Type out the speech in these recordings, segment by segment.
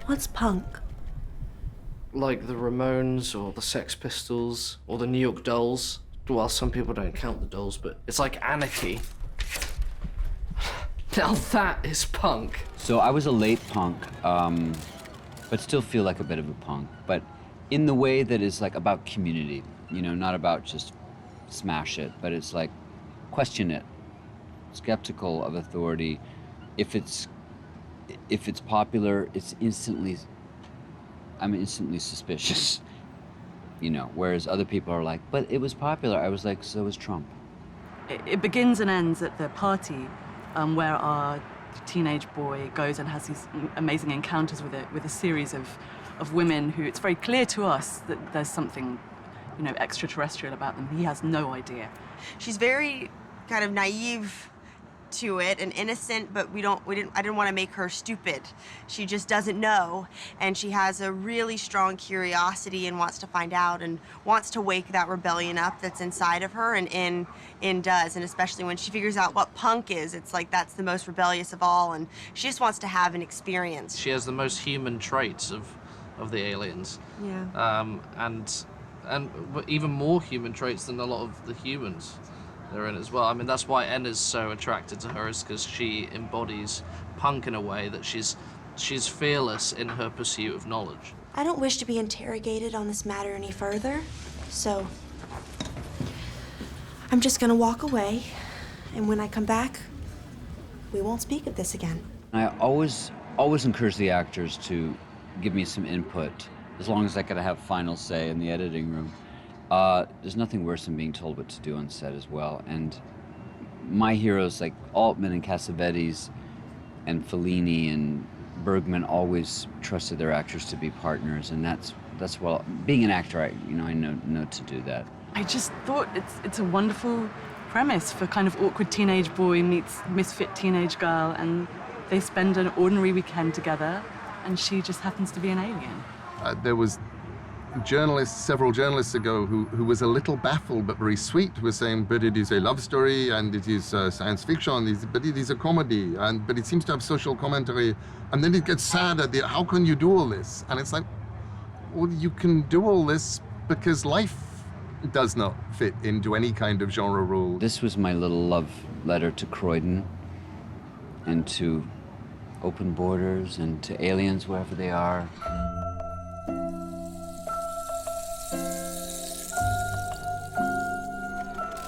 What's punk? Like the Ramones or the Sex Pistols or the New York Dolls. Well, some people don't count the Dolls, but it's like anarchy. Now that is punk. So I was a late punk, but still feel like a bit of a punk. But in the way that is like about community, you know, not about just smash it, but it's like question it, skeptical of authority. If it's popular, I'm instantly suspicious, you know, whereas other people are like, but it was popular. I was like, so was Trump. It begins and ends at the party where our teenage boy goes and has these amazing encounters with a series of women who it's very clear to us that there's something, you know, extraterrestrial about them. He has no idea. She's very kind of naive to it and innocent, but I didn't want to make her stupid. She just doesn't know, and she has a really strong curiosity and wants to find out and wants to wake that rebellion up that's inside of her, and in does, and especially when she figures out what punk is, it's like that's the most rebellious of all, and she just wants to have an experience. She has the most human traits of the aliens. Yeah. And even more human traits than a lot of the humans they're in as well. I mean, that's why Enna's so attracted to her, is because she embodies punk in a way that she's fearless in her pursuit of knowledge. I don't wish to be interrogated on this matter any further, so I'm just gonna walk away, and when I come back, we won't speak of this again. I always encourage the actors to give me some input, as long as I could have final say in the editing room. There's nothing worse than being told what to do on set as well. And my heroes like Altman and Cassavetes and Fellini and Bergman always trusted their actors to be partners, and that's well, being an actor, I know to do that. I just thought it's a wonderful premise for kind of awkward teenage boy meets misfit teenage girl, and they spend an ordinary weekend together, and she just happens to be an alien. There was several journalists ago who was a little baffled but very sweet, was saying, but it is a love story and it is science fiction, but it is a comedy, but it seems to have social commentary. And then it gets sad at how can you do all this? And it's like, well, you can do all this because life does not fit into any kind of genre rule. This was my little love letter to Croydon and to open borders and to aliens wherever they are.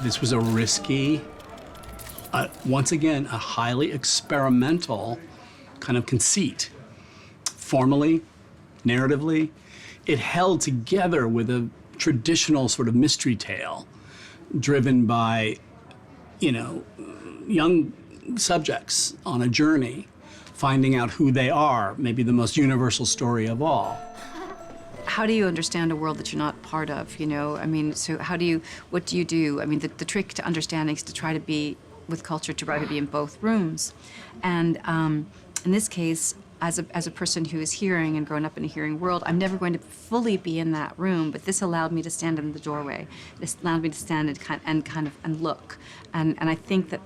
This was a risky, once again, a highly experimental kind of conceit. Formally, narratively, it held together with a traditional sort of mystery tale driven by, you know, young subjects on a journey, finding out who they are, maybe the most universal story of all. How do you understand a world that you're not part of, you know? I mean, so what do you do? I mean, the trick to understanding is to try to be, with culture, to try to be in both rooms. And in this case, as a person who is hearing and grown up in a hearing world, I'm never going to fully be in that room, but this allowed me to stand in the doorway. This allowed me to stand and look. And I think that,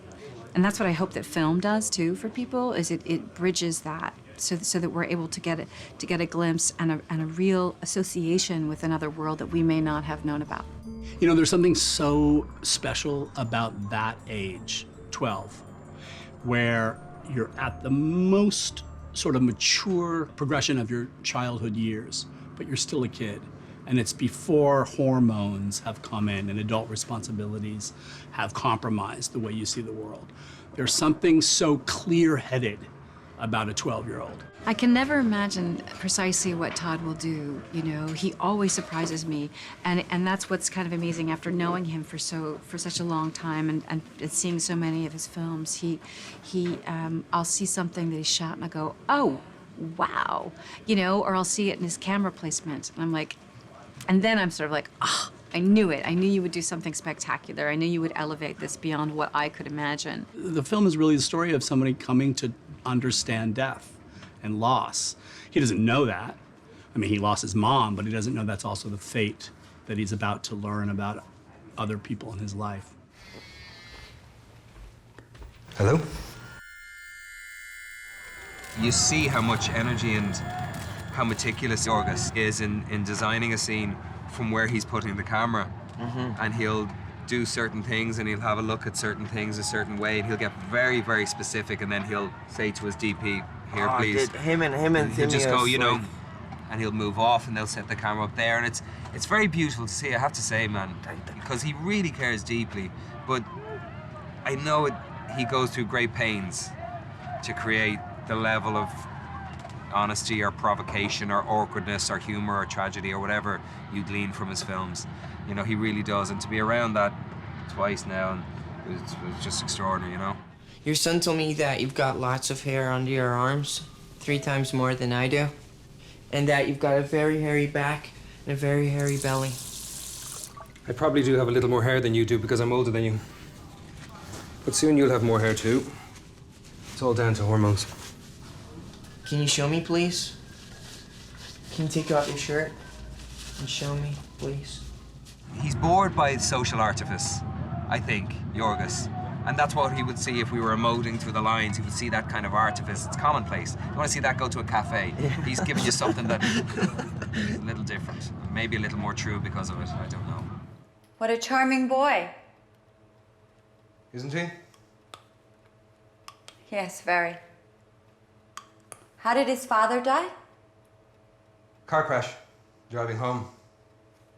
and that's what I hope that film does too for people, is it bridges that. So that we're able to get a glimpse and a real association with another world that we may not have known about. You know, there's something so special about that age, 12, where you're at the most sort of mature progression of your childhood years, but you're still a kid. And it's before hormones have come in and adult responsibilities have compromised the way you see the world. There's something so clear-headed about a 12-year-old. I can never imagine precisely what Todd will do, you know. He always surprises me, and that's what's kind of amazing after knowing him for such a long time and seeing so many of his films. I'll see something that he shot and I go, oh, wow, you know, or I'll see it in his camera placement and I'm like, and then I'm sort of like, oh, I knew it. I knew you would do something spectacular. I knew you would elevate this beyond what I could imagine. The film is really the story of somebody coming to understand death and loss. He doesn't know that. I mean, he lost his mom, but he doesn't know that's also the fate that he's about to learn about other people in his life. Hello? You see how much energy and how meticulous Yorgos is in designing a scene from where he's putting the camera. And he'll do certain things and he'll have a look at certain things a certain way and he'll get very, very specific and then he'll say to his DP, here, please. Him and he'll just go, Timios, you know, like, and he'll move off and they'll set the camera up there and it's very beautiful to see, I have to say, man, because he really cares deeply, but I know he goes through great pains to create the level of honesty or provocation or awkwardness or humor or tragedy or whatever you glean from his films. You know, he really does, and to be around that twice now, and it was just extraordinary, you know? Your son told me that you've got lots of hair under your arms, 3 times more than I do, and that you've got a very hairy back and a very hairy belly. I probably do have a little more hair than you do because I'm older than you. But soon you'll have more hair too. It's all down to hormones. Can you show me, please? Can you take off your shirt and show me, please? He's bored by social artifice, I think, Yorgos. And that's what he would see if we were emoting through the lines. He would see that kind of artifice. It's commonplace. You want to see that, go to a cafe. He's giving you something that is a little different. Maybe a little more true because of it. I don't know. What a charming boy. Isn't he? Yes, very. How did his father die? Car crash. Driving home.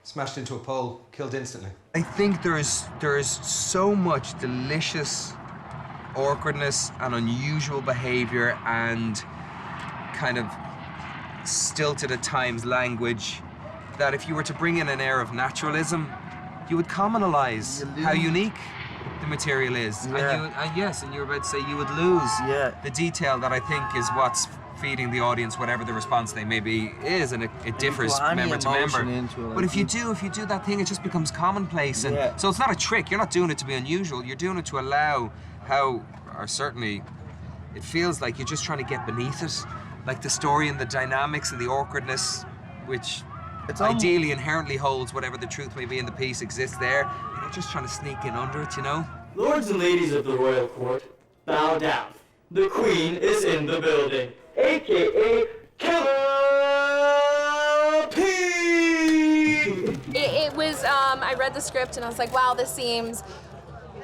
Smashed into a pole, killed instantly. I think there is so much delicious awkwardness and unusual behavior and kind of stilted at times language that if you were to bring in an air of naturalism, you would commonalize how unique the material is. Yeah. And you were about to say you would lose the detail that I think is what's feeding the audience whatever the response they maybe is, and it differs member to member. But if you do that thing, it just becomes commonplace, and so it's not a trick. You're not doing it to be unusual. You're doing it to allow or certainly, it feels like you're just trying to get beneath it, like the story and the dynamics and the awkwardness, which ideally inherently holds whatever the truth may be in the piece exists there, and you're just trying to sneak in under it, you know. Lords and ladies of the royal court, bow down. The queen is in the building. AKA Killer P! It was, I read the script and I was like, wow, this seems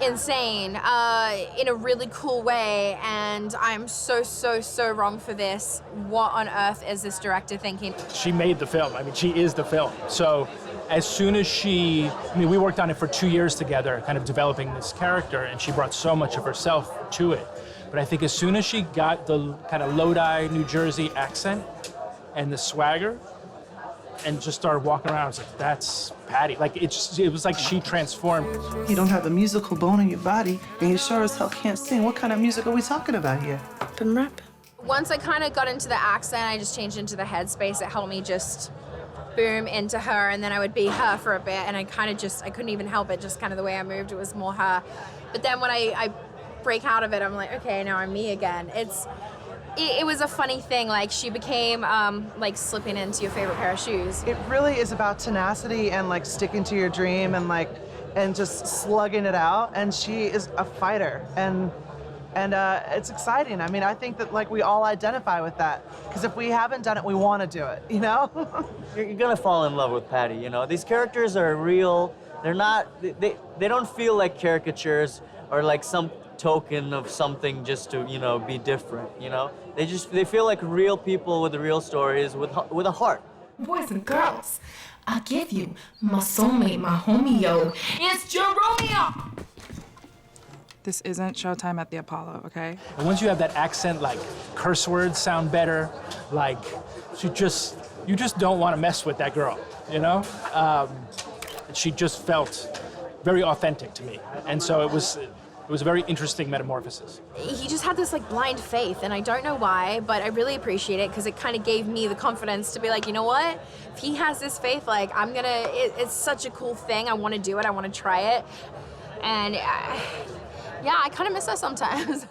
insane in a really cool way, and I'm so wrong for this. What on earth is this director thinking? She made the film. I mean, she is the film. So as soon as we worked on it for 2 years together, kind of developing this character, and she brought so much of herself to it. But I think as soon as she got the kind of Lodi, New Jersey accent and the swagger, and just started walking around, I was like, that's Patti. Like, it was like she transformed. You don't have the musical bone in your body, and you sure as hell can't sing. What kind of music are we talking about here? Been rap. Once I kind of got into the accent, I just changed into the headspace. It helped me just boom into her, and then I would be her for a bit, and I couldn't even help it, just kind of the way I moved, it was more her. But then when I break out of it, I'm like, okay, now I'm me again. It was a funny thing, like she became like slipping into your favorite pair of shoes. It really is about tenacity and like sticking to your dream and just slugging it out. And she is a fighter, and it's exciting. I mean, I think that like we all identify with that, because if we haven't done it, we want to do it, you know? You're gonna fall in love with Patti, you know? These characters are real. They're not, they don't feel like caricatures or like some token of something just to, you know, be different, you know? They feel like real people with real stories with a heart. Boys and girls, I give you my soulmate, my homie, yo. It's Jeromeo! This isn't Showtime at the Apollo, okay? And once you have that accent, like, curse words sound better, like, you just don't want to mess with that girl, you know? She just felt very authentic to me. And so it was a very interesting metamorphosis. He just had this like blind faith, and I don't know why, but I really appreciate it because it kind of gave me the confidence to be like, you know what? If he has this faith, like it's such a cool thing. I want to do it. I want to try it. And yeah, I kind of miss her sometimes.